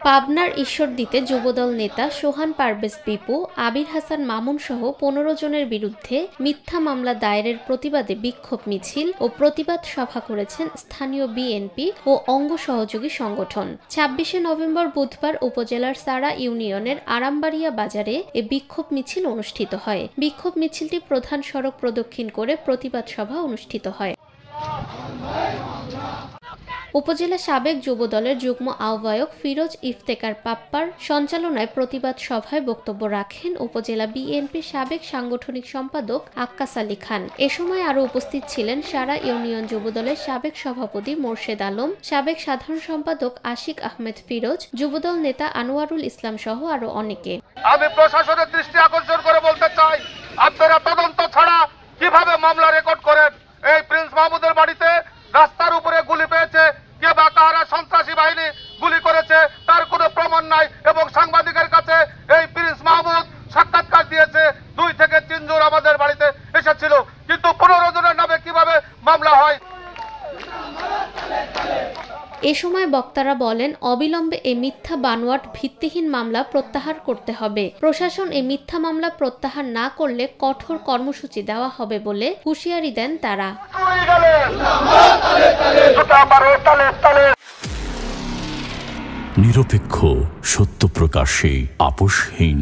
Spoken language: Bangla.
পাবনার ঈশ্বরদীতে যুবদল নেতা সোহান পারভেজ পিপু, আবির হাসান মামুন সহ ১৫ জনের বিরুদ্ধে মিথ্যা মামলা দায়েরের প্রতিবাদে বিক্ষোভ মিছিল ও প্রতিবাদ সভা করেছেন স্থানীয় বিএনপি ও অঙ্গ সহযোগী সংগঠন। ২৬শে নভেম্বর বুধবার উপজেলার সারা ইউনিয়নের আরামবাড়িয়া বাজারে এ বিক্ষোভ মিছিল অনুষ্ঠিত হয়। বিক্ষোভ মিছিলটি প্রধান সড়ক প্রদক্ষিণ করে প্রতিবাদ সভা অনুষ্ঠিত হয়। উপজেলা সাবেক যুবদলের যুগ্ম আহ্বায়ক ফিরোজ ইফতেকার পাপ্পার সঞ্চালনায় প্রতিবাদ সভায় বক্তব্য রাখেন উপজেলা বিএনপির সাবেক সাংগঠনিক সম্পাদক আক্কাস আলী খান। এ সময় আরও উপস্থিত ছিলেন সারা ইউনিয়ন যুবদলের সাবেক সভাপতি মোর্শেদ আলম, সাবেক সাধারণ সম্পাদক আশিক আহমেদ ফিরোজ, যুবদল নেতা আনোয়ারুল ইসলাম সহ আরো অনেকে। আমি প্রশাসনের দৃষ্টি আকর্ষণ করে বলতে চাই, আপনারা তদন্ত ছাড়া কিভাবে মামলা রেকর্ড করেন? এই প্রিন্স মাহমুদের বাড়িতে রাস্তার উপরে গুলি পেয়েছে, কে বা কারা সন্ত্রাসী বাহিনী গুলি করেছে তার কোনো প্রমাণ নাই এবং সাংবাদিকের কাছে এই প্রিন্স মাহমুদ সাক্ষাৎকার দিয়েছে ২ থেকে ৩ জন আমাদের বাড়িতে এসেছিল, কিন্তু ১৫ জনের নামে কিভাবে মামলা হয়? এ সময় বক্তারা বলেন, অবিলম্বে এই মিথ্যা বানোয়াট ভিত্তিহীন মামলা প্রত্যাহার করতে হবে। প্রশাসন এই মিথ্যা মামলা প্রত্যাহার না করলে কঠোর কর্মসূচি দেওয়া হবে বলে হুঁশিয়ারি দেন তারা। নিরপেক্ষ, সত্য প্রকাশে আপোষহীন।